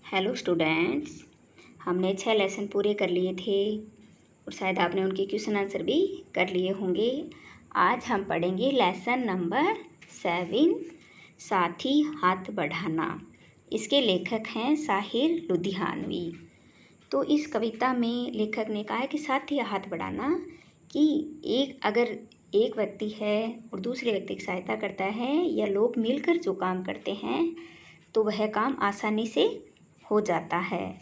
Hello students, हमने 6 lesson पूरे कर लिए थे और शायद आपने उनके क्वेश्चन आंसर भी कर लिए होंगे। आज हम पढ़ेंगे लेसन नंबर 7, साथी हाथ बढ़ाना। इसके लेखक हैं साहिर लुधियानवी। तो इस कविता में लेखक ने कहा है कि साथी हाथ बढ़ाना कि अगर एक व्यक्ति है और दूसरे व्यक्ति की सहायता करता है या लोग मिलकर जो काम करते हैं तो वह काम आसानी से हो जाता है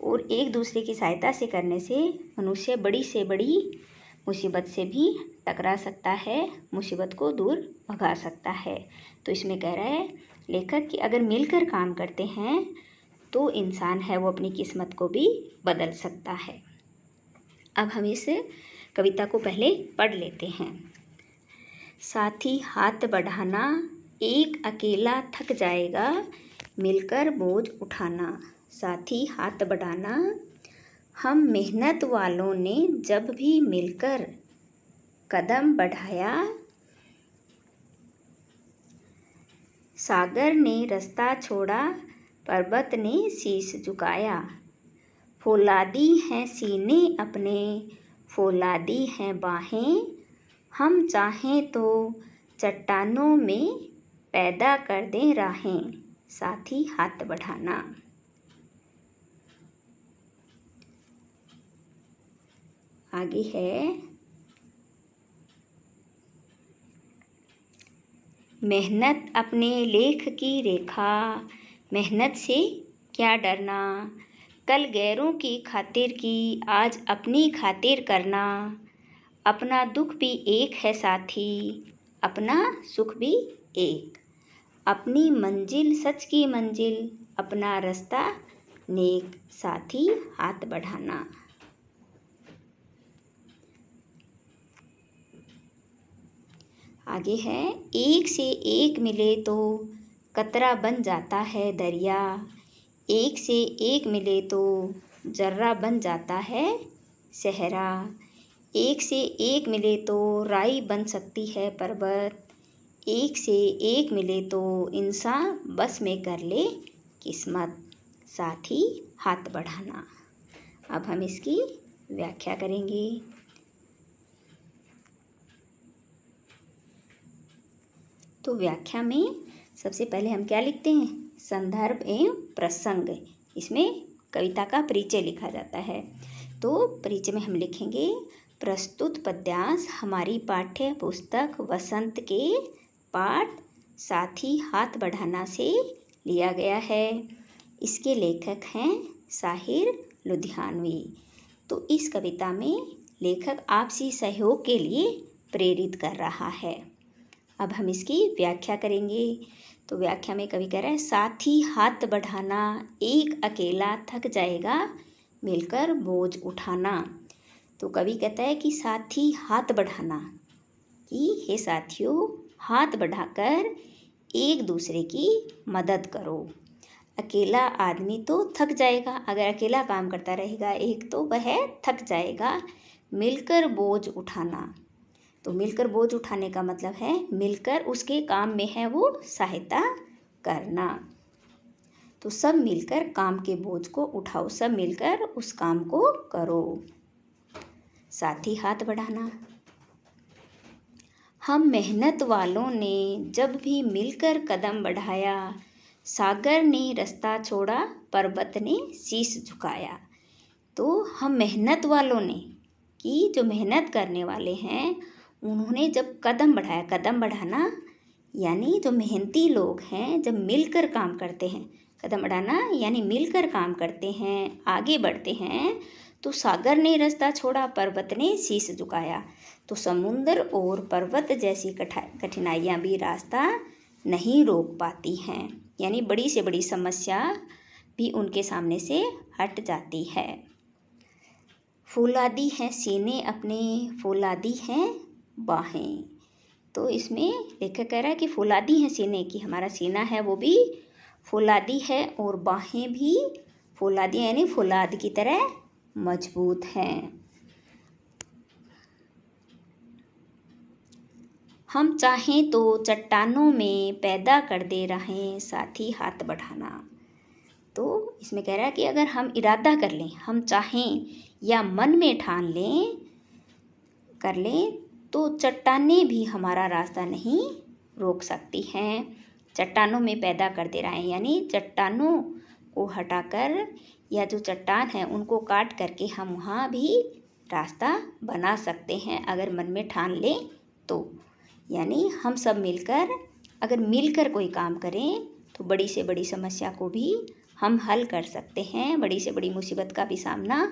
और एक दूसरे की सहायता से करने से मनुष्य बड़ी से बड़ी मुसीबत से भी टकरा सकता है, मुसीबत को दूर भगा सकता है। तो इसमें कह रहा है लेखक कि अगर मिलकर काम करते हैं तो इंसान है वो अपनी किस्मत को भी बदल सकता है। अब हम इस कविता को पहले पढ़ लेते हैं। साथी हाथ बढ़ाना, एक अकेला थक जाएगा, मिलकर बोझ उठाना। साथी हाथ बढ़ाना, हम मेहनत वालों ने जब भी मिलकर कदम बढ़ाया, सागर ने रास्ता छोड़ा, पर्वत ने शीश झुकाया। फौलादी हैं सीने अपने, फौलादी हैं बाहें, हम चाहें तो चट्टानों में पैदा कर दें राहें। साथी हाथ बढ़ाना। आगे है मेहनत अपने लेख की रेखा, मेहनत से क्या डरना, कल गैरों की खातिर की आज अपनी खातिर करना। अपना दुख भी एक है साथी, अपना सुख भी एक, अपनी मंजिल सच की मंजिल, अपना रास्ता नेक। साथी हाथ बढ़ाना। आगे है एक से एक मिले तो कतरा बन जाता है दरिया, एक से एक मिले तो जर्रा बन जाता है सहरा। एक से एक मिले तो राई बन सकती है पर्वत, एक से एक मिले तो इंसान बस में कर ले किस्मत। साथी हाथ बढ़ाना। अब हम इसकी व्याख्या करेंगे। तो व्याख्या में सबसे पहले हम क्या लिखते हैं? संदर्भ एवं प्रसंग। इसमें कविता का परिचय लिखा जाता है। तो परिचय में हम लिखेंगे प्रस्तुत पद्यांश हमारी पाठ्य पुस्तक वसंत के पाठ साथी हाथ बढ़ाना से लिया गया है। इसके लेखक हैं साहिर लुधियानवी। तो इस कविता में लेखक आपसी सहयोग के लिए प्रेरित कर रहा है। अब हम इसकी व्याख्या करेंगे। तो व्याख्या में कवि कह रहा है साथी हाथ बढ़ाना, एक अकेला थक जाएगा, मिलकर बोझ उठाना। तो कवि कहता है कि साथी हाथ बढ़ाना कि हे साथियों, हाथ बढ़ाकर एक दूसरे की मदद करो। अकेला आदमी तो थक जाएगा, अगर अकेला काम करता रहेगा एक तो वह थक जाएगा। मिलकर बोझ उठाना, तो मिलकर बोझ उठाने का मतलब है मिलकर उसके काम में है वो सहायता करना। तो सब मिलकर काम के बोझ को उठाओ, सब मिलकर उस काम को करो। साथी हाथ बढ़ाना, हम मेहनत वालों ने जब भी मिलकर कदम बढ़ाया, सागर ने रास्ता छोड़ा, पर्वत ने शीश झुकाया। तो हम मेहनत वालों ने कि जो मेहनत करने वाले हैं उन्होंने जब कदम बढ़ाया, कदम बढ़ाना यानी जो मेहनती लोग हैं जब मिलकर काम करते हैं, कदम बढ़ाना यानी मिलकर काम करते हैं, आगे बढ़ते हैं, तो सागर ने रास्ता छोड़ा, पर्वत ने शीश झुकाया। तो समुद्र और पर्वत जैसी कठिनाइयाँ भी रास्ता नहीं रोक पाती हैं, यानी बड़ी से बड़ी समस्या भी उनके सामने से हट जाती है। फौलादी हैं सीने अपने, फौलादी हैं बाहें। तो इसमें लेखक कह रहा है कि फौलादी हैं सीने की, हमारा सीना है वो भी फौलादी है और बाहें भी फौलादी यानी फौलाद की तरह मजबूत हैं। हम चाहें तो चट्टानों में पैदा कर दे रहें। साथी हाथ बढ़ाना, तो इसमें कह रहा है कि अगर हम इरादा कर लें, हम चाहें या मन में ठान लें कर लें तो चट्टानें भी हमारा रास्ता नहीं रोक सकती हैं। चट्टानों में पैदा कर दे रहा है, यानी चट्टानों को हटाकर या जो चट्टान है उनको काट करके हम वहाँ भी रास्ता बना सकते हैं अगर मन में ठान लें तो। यानी हम सब मिलकर अगर मिलकर कोई काम करें तो बड़ी से बड़ी समस्या को भी हम हल कर सकते हैं, बड़ी से बड़ी मुसीबत का भी सामना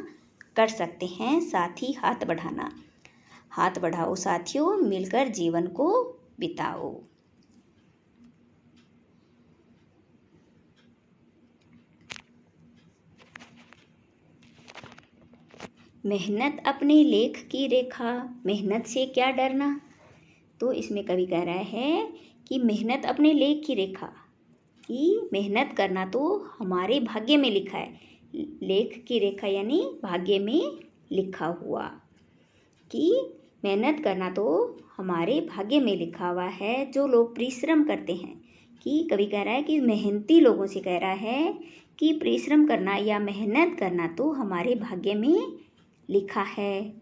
कर सकते हैं। साथ ही हाथ बढ़ाना, हाथ बढ़ाओ साथियों, मिलकर जीवन को बिताओ। मेहनत अपने लेख की रेखा, मेहनत से क्या डरना। तो इसमें कवि कह रहा है कि मेहनत अपने लेख की रेखा, कि मेहनत करना तो हमारे भाग्य में लिखा है। लेख की रेखा यानी भाग्य में लिखा हुआ, कि मेहनत करना तो हमारे भाग्य में लिखा हुआ है। जो लोग परिश्रम करते हैं, कि कवि कह रहा है कि मेहनती लोगों से कह रहा है कि परिश्रम करना या मेहनत करना तो हमारे भाग्य में लिखा है।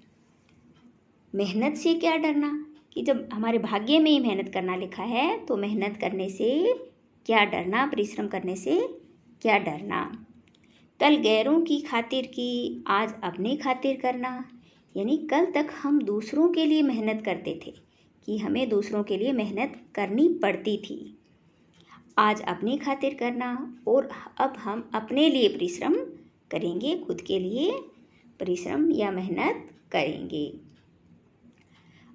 मेहनत से क्या डरना, कि जब हमारे भाग्य में ही मेहनत करना लिखा है तो मेहनत करने से क्या डरना, परिश्रम करने से क्या डरना। कल गैरों की खातिर की, आज अपने खातिर करना। यानी कल तक हम दूसरों के लिए मेहनत करते थे, कि हमें दूसरों के लिए मेहनत करनी पड़ती थी, आज अपनी खातिर करना। और अब हम अपने लिए परिश्रम करेंगे, खुद के लिए परिश्रम या मेहनत करेंगे।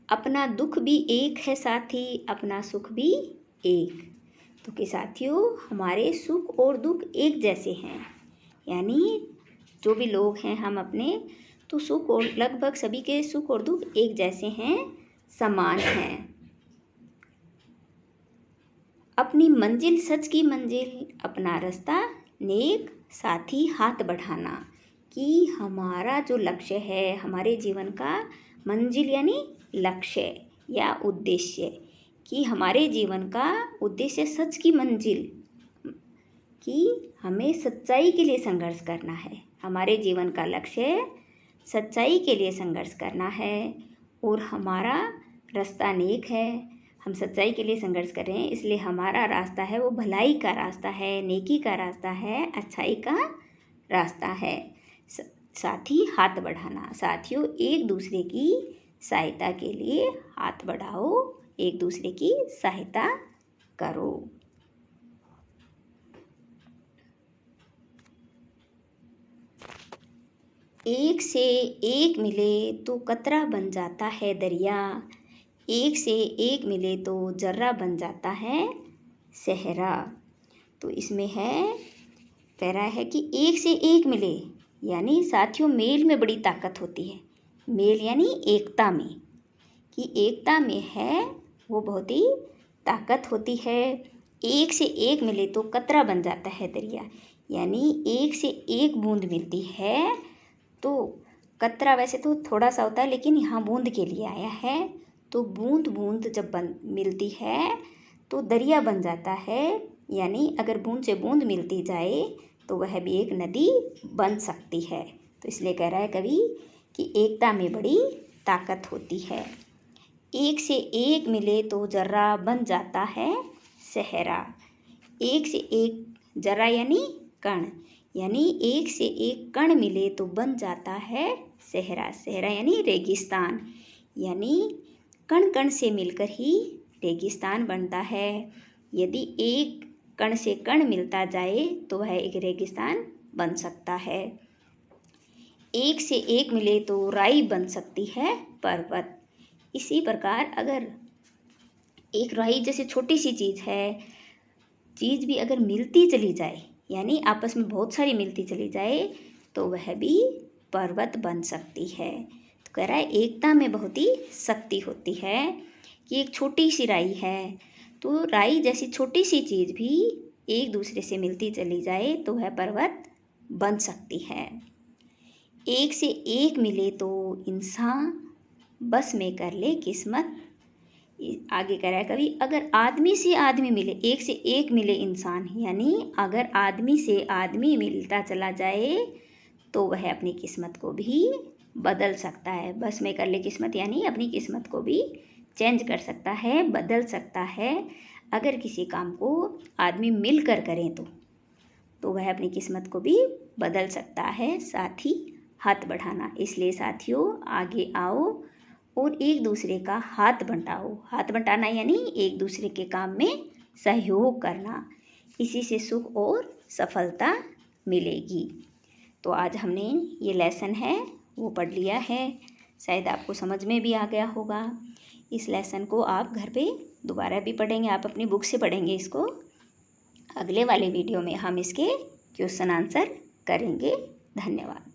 अपना दुख भी एक है साथी, अपना सुख भी एक। तो कि साथियों, हमारे सुख और दुख एक जैसे हैं, यानी जो भी लोग हैं हम अपने, तो सुख और लगभग सभी के सुख और दुख एक जैसे हैं, समान हैं। अपनी मंजिल सच की मंजिल, अपना रास्ता नेक, साथी हाथ बढ़ाना। कि हमारा जो लक्ष्य है, हमारे जीवन का मंजिल यानी लक्ष्य या उद्देश्य, कि हमारे जीवन का उद्देश्य सच की मंजिल, कि हमें सच्चाई के लिए संघर्ष करना है। हमारे जीवन का लक्ष्य सच्चाई के लिए संघर्ष करना है और हमारा रास्ता नेक है। हम सच्चाई के लिए संघर्ष कर रहे हैं, इसलिए हमारा रास्ता है वो भलाई का रास्ता है, नेकी का रास्ता है, अच्छाई का रास्ता है। साथ ही हाथ बढ़ाना, साथियों एक दूसरे की सहायता के लिए हाथ बढ़ाओ, एक दूसरे की सहायता करो। एक से एक मिले तो कतरा बन जाता है दरिया, एक से एक मिले तो जर्रा बन जाता है सहरा। तो इसमें कह रहा है कि एक से एक मिले, यानी साथियों मेल में बड़ी ताकत होती है। मेल यानी एकता में, कि एकता में है वो बहुत ही ताकत होती है। एक से एक मिले तो कतरा बन जाता है दरिया, यानी एक से एक बूंद मिलती है तो कतरा वैसे तो थोड़ा सा होता है, लेकिन यहाँ बूंद के लिए आया है। तो बूंद बूंद जब मिलती है तो दरिया बन जाता है, यानी अगर बूंद से बूंद मिलती जाए तो वह भी एक नदी बन सकती है। तो इसलिए कह रहा है कवि कि एकता में बड़ी ताकत होती है। एक से एक मिले तो जर्रा बन जाता है सहरा। एक से एक, जर्रा यानी कण, यानी एक से एक कण मिले तो बन जाता है सहरा। सहरा यानी रेगिस्तान, यानी कण कण से मिलकर ही रेगिस्तान बनता है। यदि एक कण से कण मिलता जाए तो वह एक रेगिस्तान बन सकता है। एक से एक मिले तो राई बन सकती है पर्वत। इसी प्रकार अगर एक राई जैसे छोटी सी चीज़ है, चीज़ भी अगर मिलती चली जाए, यानी आपस में बहुत सारी मिलती चली जाए तो वह भी पर्वत बन सकती है। तो कह रहा है एकता में बहुत ही शक्ति होती है, कि एक छोटी सी राई है तो राई जैसी छोटी सी चीज़ भी एक दूसरे से मिलती चली जाए तो वह पर्वत बन सकती है। एक से एक मिले तो इंसान बस में कर ले किस्मत, आगे कह रहा है कवि, अगर आदमी से आदमी मिले, एक से एक मिले इंसान, यानी अगर आदमी से आदमी मिलता चला जाए तो वह अपनी किस्मत को भी बदल सकता है। बस में कर ले किस्मत, यानी अपनी किस्मत को भी चेंज कर सकता है, बदल सकता है। अगर किसी काम को आदमी मिल कर करें तो वह अपनी किस्मत को भी बदल सकता है। साथ ही हाथ बढ़ाना, इसलिए साथियों आगे आओ और एक दूसरे का हाथ बंटाओ। हाथ बंटाना यानी एक दूसरे के काम में सहयोग करना, इसी से सुख और सफलता मिलेगी। तो आज हमने ये लेसन है वो पढ़ लिया है, शायद आपको समझ में भी आ गया होगा। इस लेसन को आप घर पे दोबारा भी पढ़ेंगे, आप अपनी बुक से पढ़ेंगे इसको। अगले वाले वीडियो में हम इसके क्वेश्चन आंसर करेंगे। धन्यवाद।